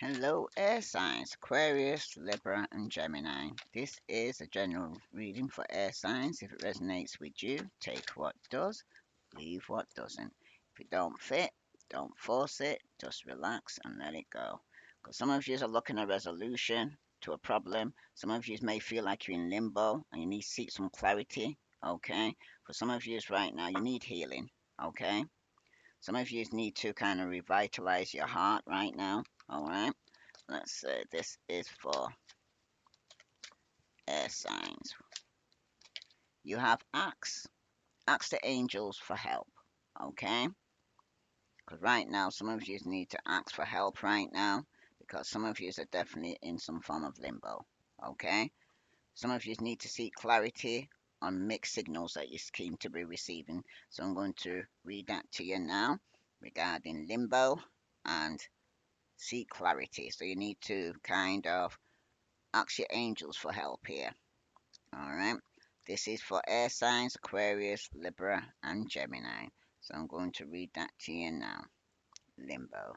Hello, air signs Aquarius, Libra, and Gemini. This is a general reading for air signs. If it resonates with you, take what does, leave what doesn't. If it don't fit, don't force it, just relax and let it go. Because some of you are looking at resolution to a problem. Some of you may feel like you're in limbo and you need to seek some clarity. Okay. For some of you right now, you need healing. Okay. Some of you need to kind of revitalize your heart right now. All right. Let's say this is for air signs. You have ask the angels for help, okay? Because right now, some of you need to ask for help right now because some of you are definitely in some form of limbo, okay? Some of you need to seek clarity on mixed signals that you seem to be receiving. So I'm going to read that to you now regarding limbo and seek clarity. So you need to kind of ask your angels for help here. All right. This is for air signs Aquarius, Libra, and Gemini. So I'm going to read that to you now. Limbo.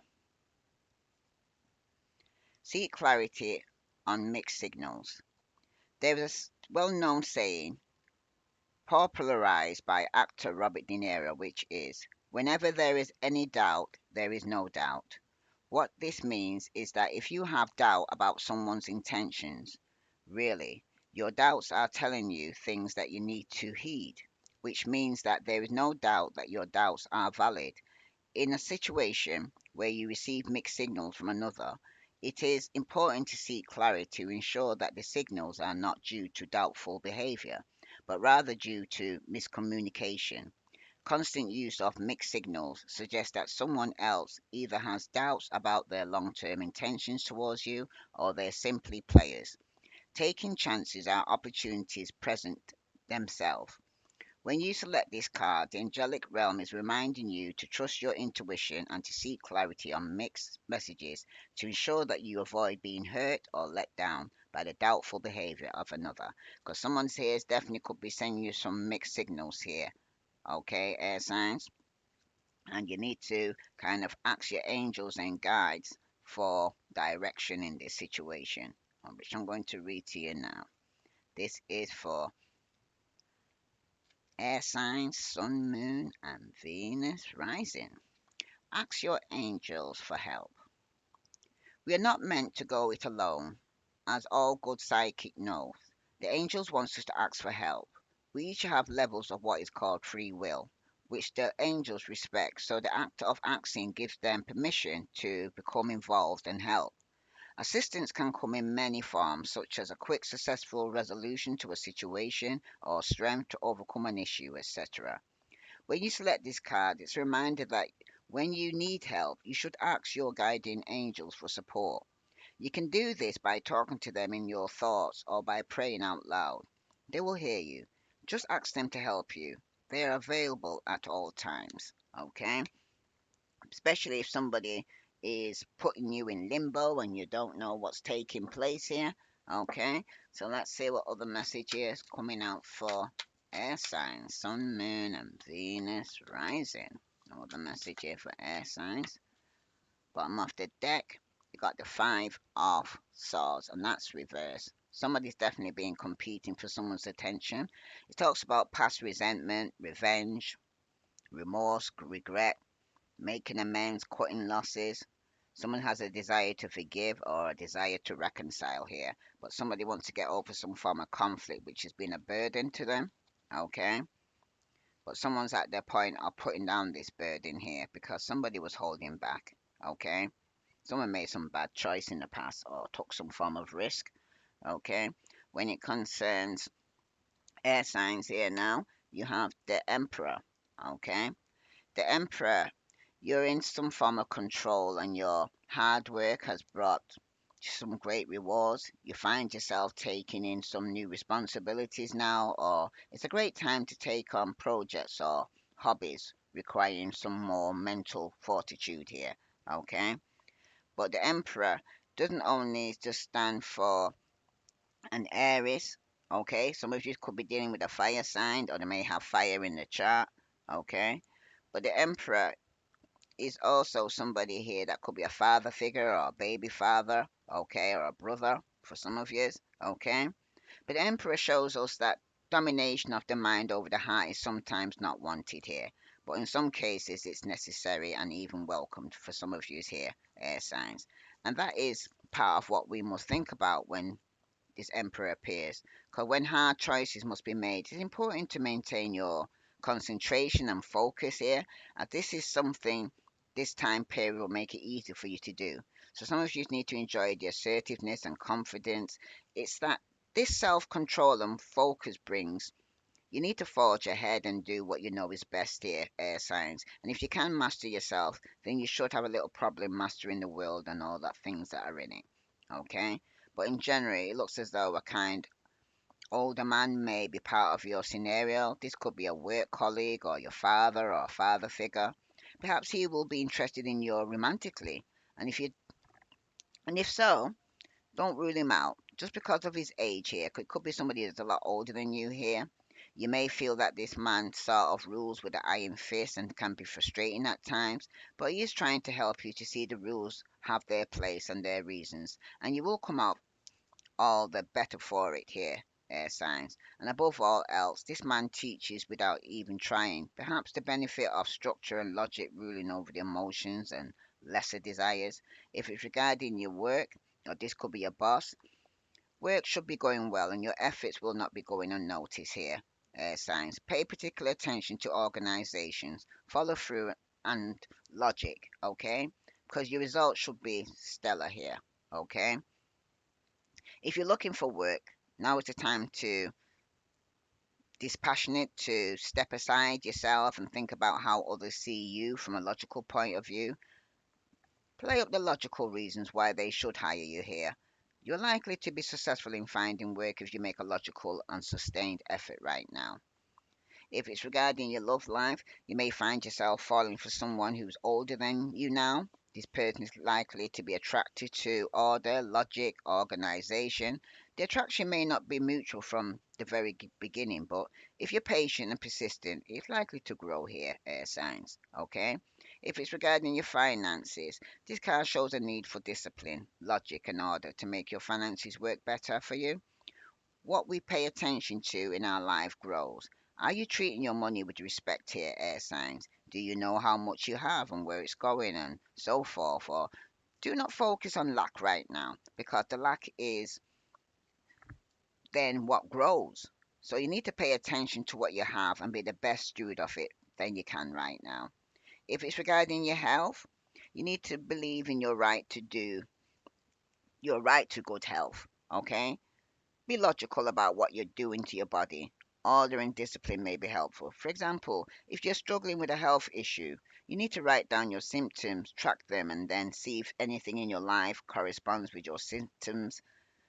Seek clarity on mixed signals. There is a well known saying popularized by actor Robert De Niro, which is whenever there is any doubt, there is no doubt. What this means is that if you have doubt about someone's intentions, really, your doubts are telling you things that you need to heed, which means that there is no doubt that your doubts are valid. In a situation where you receive mixed signals from another, it is important to seek clarity to ensure that the signals are not due to doubtful behavior, but rather due to miscommunication. Constant use of mixed signals suggests that someone else either has doubts about their long term intentions towards you or they're simply players. Taking chances are opportunities present themselves. When you select this card, the angelic realm is reminding you to trust your intuition and to seek clarity on mixed messages to ensure that you avoid being hurt or let down by the doubtful behavior of another. Because someone here is definitely could be sending you some mixed signals here, okay, air signs? And you need to kind of ask your angels and guides for direction in this situation, which I'm going to read to you now. This is for air signs, sun, moon, and Venus rising. Ask your angels for help. We are not meant to go it alone, as all good psychic know. The angels want us to ask for help. We each have levels of what is called free will, which the angels respect, so the act of asking gives them permission to become involved and help. Assistance can come in many forms, such as a quick, successful resolution to a situation or strength to overcome an issue, etc. When you select this card, it's a reminder that when you need help, you should ask your guiding angels for support. You can do this by talking to them in your thoughts or by praying out loud. They will hear you. Just ask them to help you. They are available at all times. Okay? Especially if somebody is putting you in limbo and you don't know what's taking place here. Okay? So let's see what other message is coming out for air signs, Sun, Moon, and Venus rising. Another message here for air signs. Bottom of the deck, you got the Five of Swords, and that's reverse. Somebody's definitely been competing for someone's attention. It talks about past resentment, revenge, remorse, regret, making amends, cutting losses. Someone has a desire to forgive or a desire to reconcile here, but somebody wants to get over some form of conflict which has been a burden to them. Okay, but someone's at their point of putting down this burden here because somebody was holding back. Okay, someone made some bad choice in the past or took some form of risk. Okay, when it concerns air signs here now, you have the Emperor. Okay, the Emperor, you're in some form of control and your hard work has brought some great rewards. You find yourself taking in some new responsibilities now, or it's a great time to take on projects or hobbies requiring some more mental fortitude here. Okay, but the Emperor doesn't only just stand for an Aries. Okay, some of you could be dealing with a fire sign, or they may have fire in the chart. Okay, but the Emperor is also somebody here that could be a father figure or a baby father, okay, or a brother for some of you, okay. But the Emperor shows us that domination of the mind over the heart is sometimes not wanted here, but in some cases it's necessary and even welcomed for some of you here, air signs. And that is part of what we must think about when this emperor appears. Because when hard choices must be made, it's important to maintain your concentration and focus here. And this is something this time period will make it easy for you to do. So some of you need to enjoy the assertiveness and confidence. It's that this self control and focus brings. You need to forge ahead and do what you know is best here, air signs. And if you can master yourself, then you should have a little problem mastering the world and all that things that are in it. Okay? But in general, it looks as though a kind older man may be part of your scenario. This could be a work colleague or your father or a father figure. Perhaps he will be interested in you romantically. And if so, don't rule him out just because of his age here. It could be somebody that's a lot older than you here. You may feel that this man sort of rules with an iron fist and can be frustrating at times, but he is trying to help you to see the rules have their place and their reasons, and you will come out all the better for it here, air signs. And above all else, this man teaches without even trying. Perhaps the benefit of structure and logic ruling over the emotions and lesser desires. If it's regarding your work, or this could be your boss, work should be going well and your efforts will not be going unnoticed here. Signs. Pay particular attention to organizations, follow through, and logic, okay? Because your results should be stellar here, okay? If you're looking for work, now is the time to dispassionate, to step aside yourself and think about how others see you from a logical point of view. Play up the logical reasons why they should hire you here. You're likely to be successful in finding work if you make a logical and sustained effort right now. If it's regarding your love life, you may find yourself falling for someone who's older than you now. This person is likely to be attracted to order, logic, organization. The attraction may not be mutual from the very beginning, but if you're patient and persistent, it's likely to grow here, air signs. Okay? If it's regarding your finances, this card shows a need for discipline, logic, and order to make your finances work better for you. What we pay attention to in our life grows. Are you treating your money with respect here, air signs? Do you know how much you have and where it's going and so forth? Or do not focus on lack right now because the lack is then what grows. So you need to pay attention to what you have and be the best steward of it than you can right now. If it's regarding your health, you need to believe in your right to good health. Okay? Be logical about what you're doing to your body. Order and discipline may be helpful. For example, if you're struggling with a health issue, you need to write down your symptoms, track them, and then see if anything in your life corresponds with your symptoms.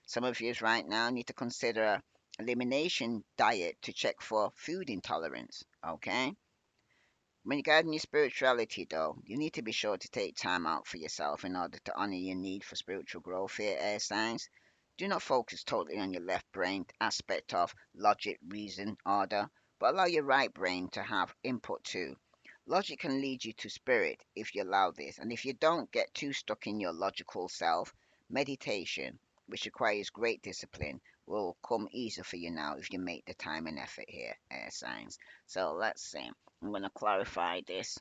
Some of you right now need to consider elimination diet to check for food intolerance. Okay? When regarding your spirituality, though, you need to be sure to take time out for yourself in order to honor your need for spiritual growth here, air signs. Do not focus totally on your left brain aspect of logic, reason, order, but allow your right brain to have input too. Logic can lead you to spirit if you allow this, and if you don't get too stuck in your logical self, meditation, which requires great discipline, will come easier for you now if you make the time and effort here, air signs. So let's see. I'm going to clarify this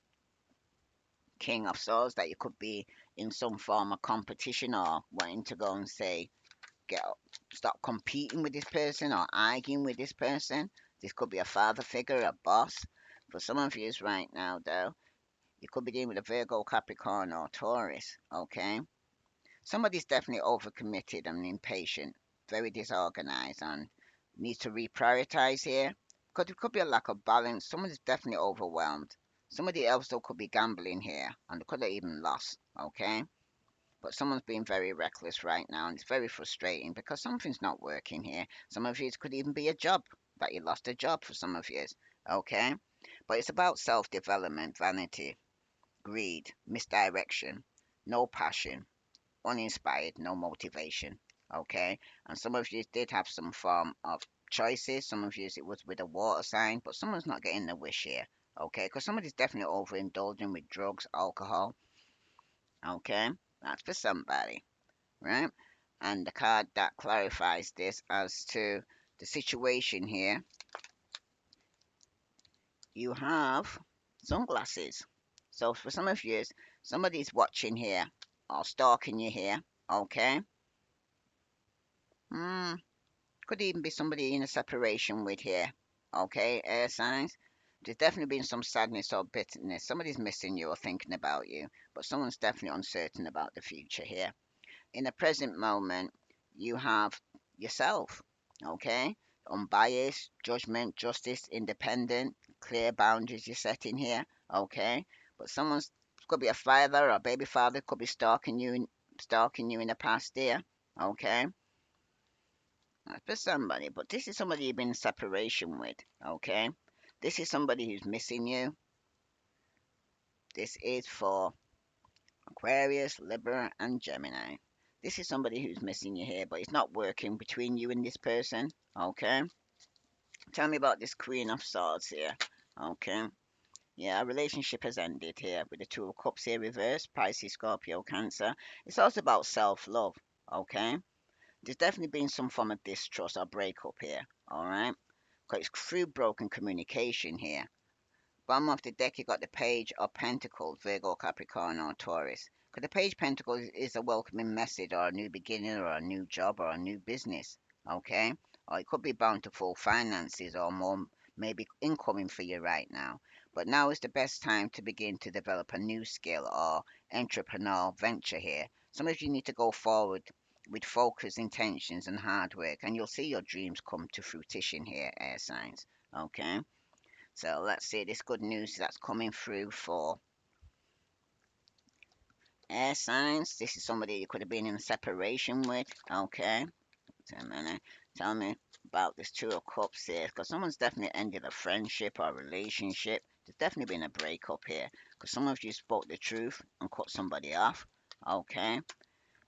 King of Swords that you could be in some form of competition or wanting to go and say, get stop competing with this person or arguing with this person. This could be a father figure, a boss. For some of you right now, though, you could be dealing with a Virgo, Capricorn, or Taurus. Okay, somebody's definitely overcommitted and impatient, very disorganized, and needs to reprioritize here. Because it could be a lack of balance. Someone's definitely overwhelmed. Somebody else though could be gambling here, and they could have even lost. Okay, but someone's being very reckless right now, and it's very frustrating because something's not working here. Some of you could even be a job that you lost a job for some of you. Okay, but it's about self-development, vanity, greed, misdirection, no passion, uninspired, no motivation. Okay, and some of you did have some form of choices. Some of you it was with a water sign, but someone's not getting the wish here. Okay, because somebody's definitely overindulging with drugs, alcohol. Okay, that's for somebody, right? And the card that clarifies this as to the situation here, you have sunglasses. So for some of you, somebody's watching here or stalking you here. Okay. Hmm. Could even be somebody in a separation with here. Okay, air signs. There's definitely been some sadness or bitterness. Somebody's missing you or thinking about you, but someone's definitely uncertain about the future here. In the present moment, you have yourself. Okay, unbiased, judgment, justice, independent, clear boundaries you're setting here. Okay, but someone's could be a father or a baby father could be stalking you in the past there. Okay, that's for somebody, but this is somebody you've been in separation with, okay? This is somebody who's missing you. This is for Aquarius, Libra, and Gemini. This is somebody who's missing you here, but it's not working between you and this person, okay? Tell me about this Queen of Swords here, okay? Yeah, a relationship has ended here with the Two of Cups here reversed, Pisces, Scorpio, Cancer. It's also about self-love, okay? There's definitely been some form of distrust or breakup here, alright? Because it's through broken communication here. Bottom of the deck, you got the Page of Pentacles, Virgo, Capricorn, or Taurus. Because the Page of Pentacles is a welcoming message, or a new beginning, or a new job, or a new business. Okay? Or it could be bountiful finances, or more maybe incoming for you right now. But now is the best time to begin to develop a new skill or entrepreneurial venture here. Some of you need to go forward with focus, intentions, and hard work, and you'll see your dreams come to fruition here, air signs. Okay? So let's see this good news that's coming through for air signs. This is somebody you could have been in a separation with. Okay. So a minute. Tell me about this Two of Cups here. Because someone's definitely ended a friendship or relationship. There's definitely been a breakup here. Because some of you spoke the truth and cut somebody off. Okay.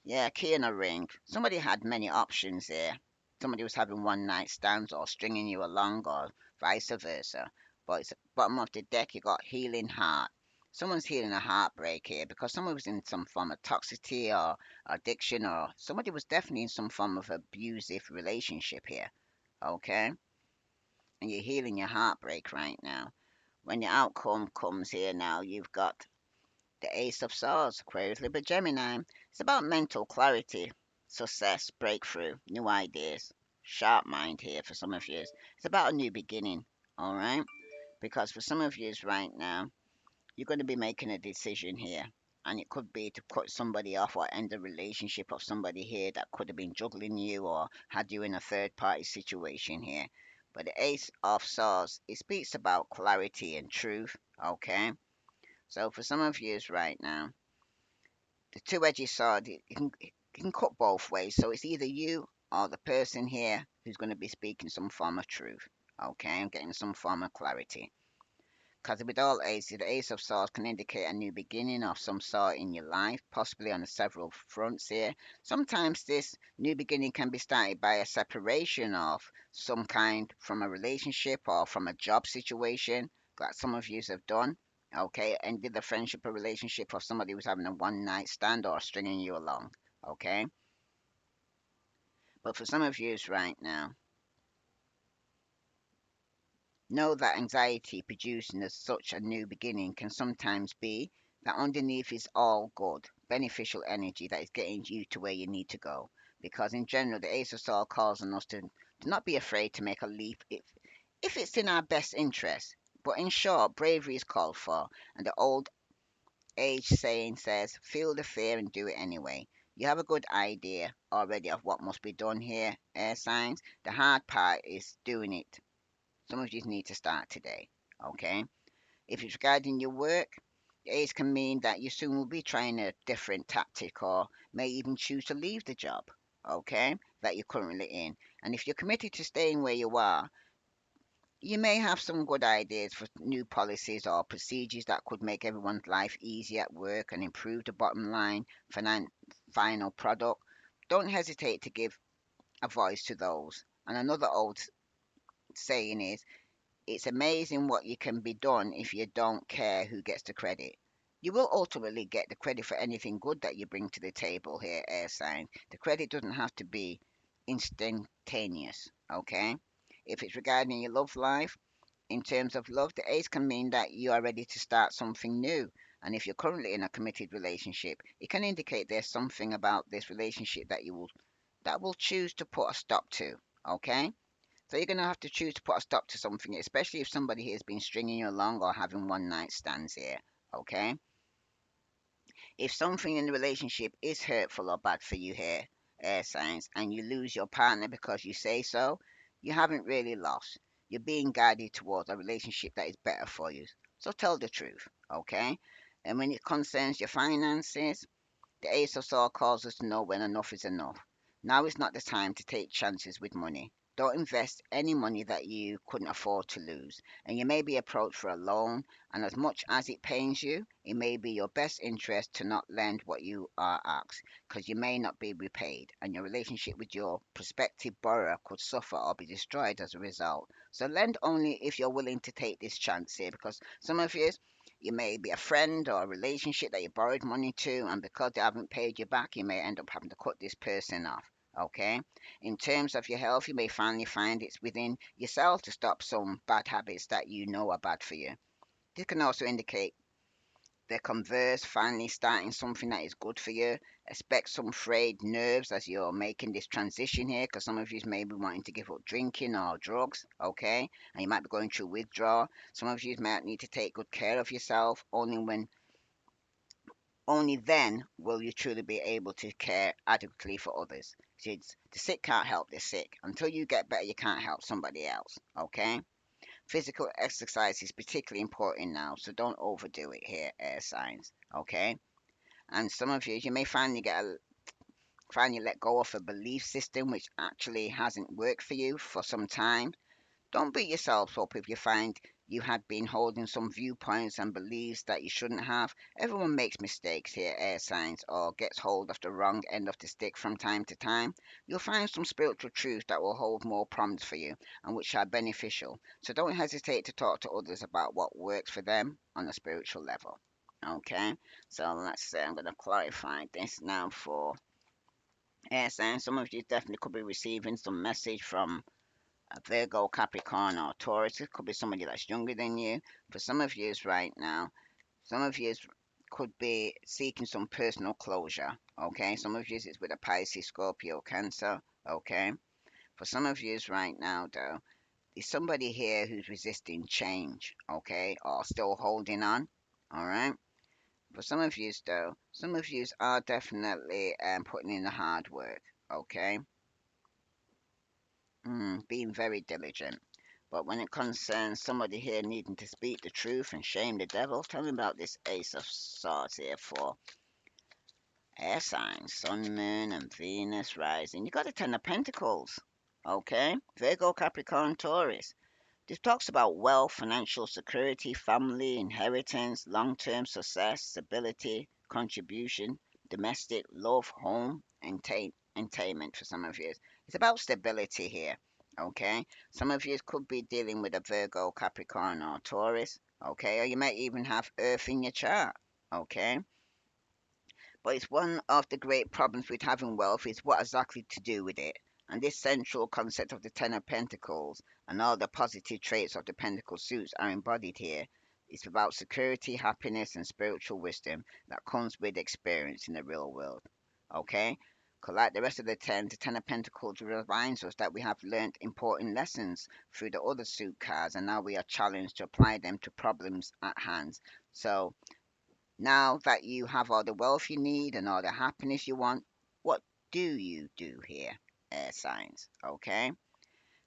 Yeah, key in a ring. Somebody had many options there. Somebody was having one night stands or stringing you along or vice versa. But it's bottom of the deck, you got healing heart. Someone's healing a heartbreak here because someone was in some form of toxicity or addiction, or somebody was definitely in some form of abusive relationship here. Okay? And you're healing your heartbreak right now. When the outcome comes here now, you've got the Ace of Swords, Aquarius, Libra, Gemini. It's about mental clarity, success, breakthrough, new ideas. Sharp mind here for some of you. It's about a new beginning, all right? Because for some of you right now, you're going to be making a decision here. And it could be to cut somebody off or end the relationship of somebody here that could have been juggling you or had you in a third party situation here. But the Ace of Swords, it speaks about clarity and truth, okay? So for some of you right now, the two-edged sword, it can cut both ways. So it's either you or the person here who's going to be speaking some form of truth. Okay, I'm getting some form of clarity. Because with all aces, the Ace of Swords can indicate a new beginning of some sort in your life, possibly on several fronts here. Sometimes this new beginning can be started by a separation of some kind from a relationship or from a job situation, like some of you have done. Okay, ended the friendship or relationship of somebody who's having a one night stand or stringing you along. Okay, but for some of you right now, know that anxiety producing as such a new beginning can sometimes be that underneath is all good, beneficial energy that is getting you to where you need to go. Because in general, the Ace of Swords calls on us to not be afraid to make a leap if it's in our best interest. But in short, bravery is called for, and the old age saying says, feel the fear and do it anyway. You have a good idea already of what must be done here, air signs. The hard part is doing it. Some of you need to start today, okay? If it's regarding your work, the A's can mean that you soon will be trying a different tactic or may even choose to leave the job, okay, that you're currently in. And if you're committed to staying where you are, you may have some good ideas for new policies or procedures that could make everyone's life easier at work and improve the bottom line final product. Don't hesitate to give a voice to those. And another old saying is, It's amazing what you can be done if you don't care who gets the credit. You will ultimately get the credit for anything good that you bring to the table here, air sign. The credit doesn't have to be instantaneous, okay? If it's regarding your love life, in terms of love, the ace can mean that you are ready to start something new. And if you're currently in a committed relationship, it can indicate there's something about this relationship that will choose to put a stop to, okay? So you're going to have to choose to put a stop to something, especially if somebody here has been stringing you along or having one night stands here. Okay? If something in the relationship is hurtful or bad for you here, air signs, and you lose your partner because you say so, you haven't really lost. You're being guided towards a relationship that is better for you. So tell the truth. Okay? And when it concerns your finances, the Ace of Swords calls us to know when enough is enough. Now is not the time to take chances with money. Don't invest any money that you couldn't afford to lose. And you may be approached for a loan, and as much as it pains you, it may be your best interest to not lend what you are asked, because you may not be repaid, and your relationship with your prospective borrower could suffer or be destroyed as a result. So lend only if you're willing to take this chance here, because some of you may be a friend or a relationship that you borrowed money to, and because they haven't paid you back, you may end up having to cut this person off. Okay? In terms of your health, you may finally find it's within yourself to stop some bad habits that you know are bad for you. This can also indicate the converse, finally starting something that is good for you. Expect some frayed nerves as you're making this transition here, because some of you may be wanting to give up drinking or drugs, okay? And you might be going through withdrawal. Some of you might need to take good care of yourself. Only then will you truly be able to care adequately for others. See, the sick can't help the sick. Until you get better, you can't help somebody else, okay? Physical exercise is particularly important now, so don't overdo it here, air signs, okay? And some of you may finally let go of a belief system which actually hasn't worked for you for some time. Don't beat yourself up if you find you had been holding some viewpoints and beliefs that you shouldn't have. Everyone makes mistakes here, air signs, or gets hold of the wrong end of the stick from time to time. You'll find some spiritual truths that will hold more promise for you and which are beneficial. So don't hesitate to talk to others about what works for them on a spiritual level. Okay, so let's say I'm going to clarify this now for air signs. Some of you definitely could be receiving some message from Virgo, Capricorn, or Taurus. It could be somebody that's younger than you. For some of you right now, some of you could be seeking some personal closure. Okay, some of you is with a Pisces, Scorpio, Cancer. Okay, for some of you right now, though, there's somebody here who's resisting change. Okay, or still holding on. All right. For some of you, though, some of you are definitely putting in the hard work. Okay, being very diligent. But when it concerns somebody here needing to speak the truth and shame the devil, tell me about this Ace of Swords here for air signs, Sun, Moon, and Venus rising. You got the Ten of Pentacles. Okay? Virgo, Capricorn, Taurus. This talks about wealth, financial security, family, inheritance, long term success, stability, contribution, domestic, love, home, entertainment for some of you. It's about stability here. Okay? Some of you could be dealing with a Virgo, Capricorn, or Taurus. Okay? Or you might even have Earth in your chart. Okay? But it's one of the great problems with having wealth is what exactly to do with it. And this central concept of the Ten of Pentacles and all the positive traits of the Pentacle suits are embodied here. It's about security, happiness, and spiritual wisdom that comes with experience in the real world. Okay? 'Cause like the rest of the Ten of Pentacles reminds us that we have learnt important lessons through the other suit cards, and now we are challenged to apply them to problems at hand. So now that you have all the wealth you need and all the happiness you want, what do you do here, air signs? Okay?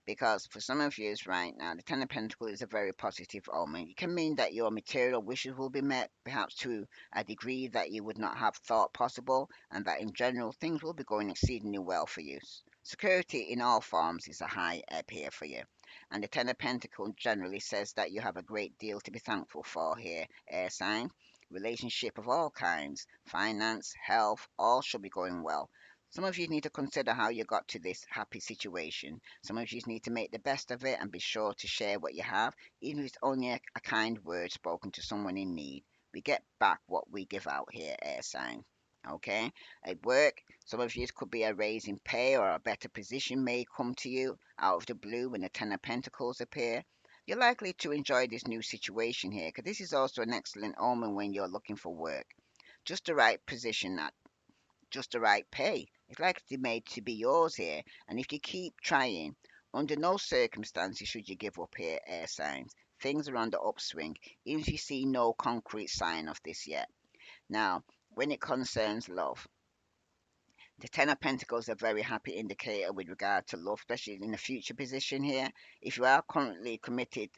Because for some of you right now, the Ten of Pentacles is a very positive omen. It can mean that your material wishes will be met, perhaps to a degree that you would not have thought possible, and that in general things will be going exceedingly well for you. Security in all forms is a high ebb here for you. And the Ten of Pentacles generally says that you have a great deal to be thankful for here, air sign. Relationship of all kinds, finance, health, all should be going well. Some of you need to consider how you got to this happy situation. Some of you need to make the best of it and be sure to share what you have, even if it's only a kind word spoken to someone in need. We get back what we give out here, air sign. Okay? At work, some of you could be a raise in pay or a better position may come to you out of the blue when the Ten of Pentacles appear. You're likely to enjoy this new situation here because this is also an excellent omen when you're looking for work. Just the right position at just the right pay. It's likely made to be yours here, and if you keep trying, under no circumstances should you give up here, air signs. Things are on the upswing, even if you see no concrete sign of this yet. Now, when it concerns love, the Ten of Pentacles is a very happy indicator with regard to love, especially in the future position here. If you are currently committed,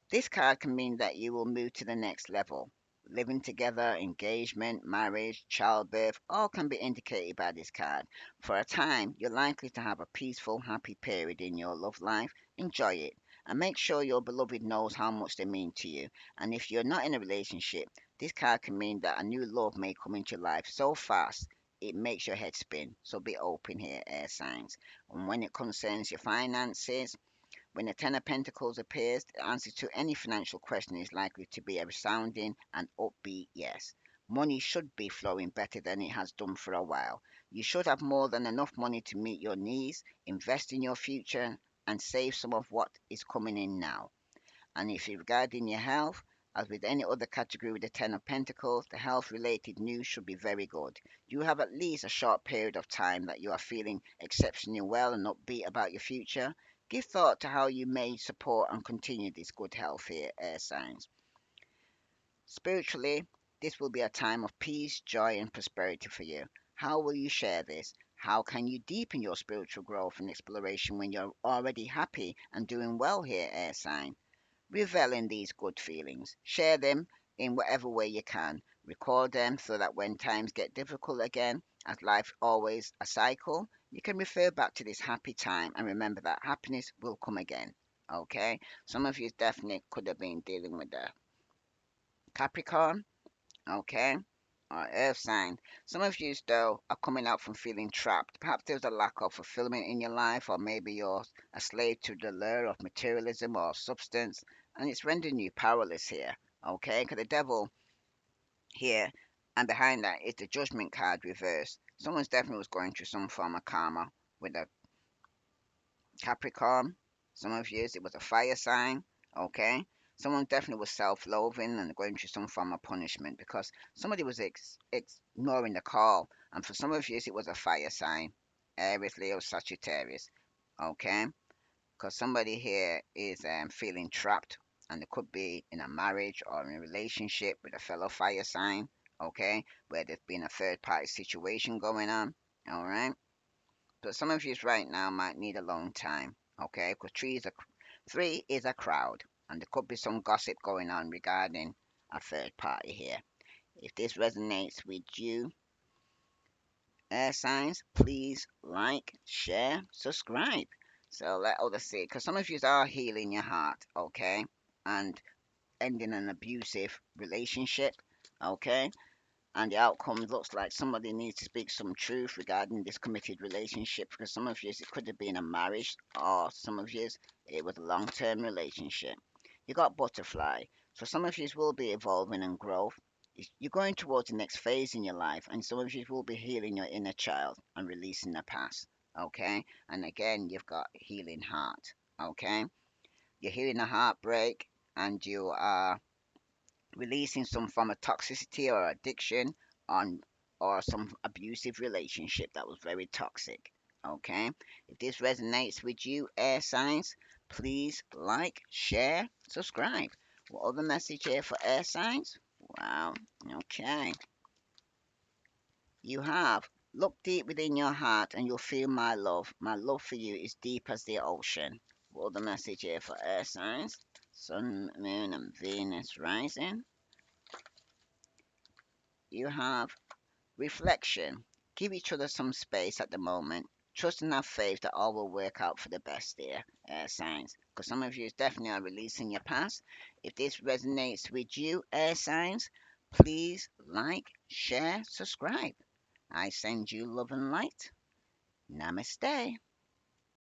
this card can mean that you will move to the next level. Living together, engagement, marriage, childbirth, all can be indicated by this card. For a time, you're likely to have a peaceful, happy period in your love life. Enjoy it. And make sure your beloved knows how much they mean to you. And if you're not in a relationship, this card can mean that a new love may come into your life so fast it makes your head spin. So be open here, air signs. And when it concerns your finances, when the Ten of Pentacles appears, the answer to any financial question is likely to be a resounding and upbeat yes. Money should be flowing better than it has done for a while. You should have more than enough money to meet your needs, invest in your future, and save some of what is coming in now. And if you're regarding your health, as with any other category with the Ten of Pentacles, the health related news should be very good. You have at least a short period of time that you are feeling exceptionally well and upbeat about your future. Give thought to how you may support and continue this good health here, air signs. Spiritually, this will be a time of peace, joy, and prosperity for you. How will you share this? How can you deepen your spiritual growth and exploration when you're already happy and doing well here, air sign? Revel in these good feelings. Share them in whatever way you can. Record them so that when times get difficult again, as life always a cycle, you can refer back to this happy time and remember that happiness will come again. Okay? Some of you definitely could have been dealing with the Capricorn, okay? Or Earth sign. Some of you, though, are coming out from feeling trapped. Perhaps there's a lack of fulfillment in your life, or maybe you're a slave to the lure of materialism or substance, and it's rendering you powerless here. Okay? Because the devil here and behind that is the judgment card reversed. Someone's definitely was going through some form of karma with a Capricorn. Some of you, it was a fire sign. Okay? Someone definitely was self-loathing and going through some form of punishment because somebody was ignoring the call. And for some of you, it was a fire sign. Aries, Leo, Sagittarius. Okay? Because somebody here is feeling trapped and it could be in a marriage or in a relationship with a fellow fire sign. Okay? Where there's been a third party situation going on. All right? But some of you right now might need a long time, okay? Because three is a crowd, and there could be some gossip going on regarding a third party here. If this resonates with you, air signs, please like, share, subscribe. So let others see, because some of you are healing your heart, okay? And ending an abusive relationship, okay? And the outcome looks like somebody needs to speak some truth regarding this committed relationship because some of you it could have been a marriage or some of you it was a long-term relationship. You got butterfly. So some of you will be evolving and growth. You're going towards the next phase in your life and some of you will be healing your inner child and releasing the past. Okay? And again you've got healing heart. Okay? You're healing a heartbreak and you are releasing some form of toxicity or addiction on or some abusive relationship that was very toxic. Okay, if this resonates with you, air signs, please like, share, subscribe. What other message here for air signs? Wow, okay. You have look deep within your heart and you'll feel my love. My love for you is deep as the ocean. What other message here for air signs? Sun, Moon, and Venus rising. You have reflection. Give each other some space at the moment. Trust and have faith that all will work out for the best here, air signs. Because some of you definitely are releasing your past. If this resonates with you, air signs, please like, share, subscribe. I send you love and light. Namaste.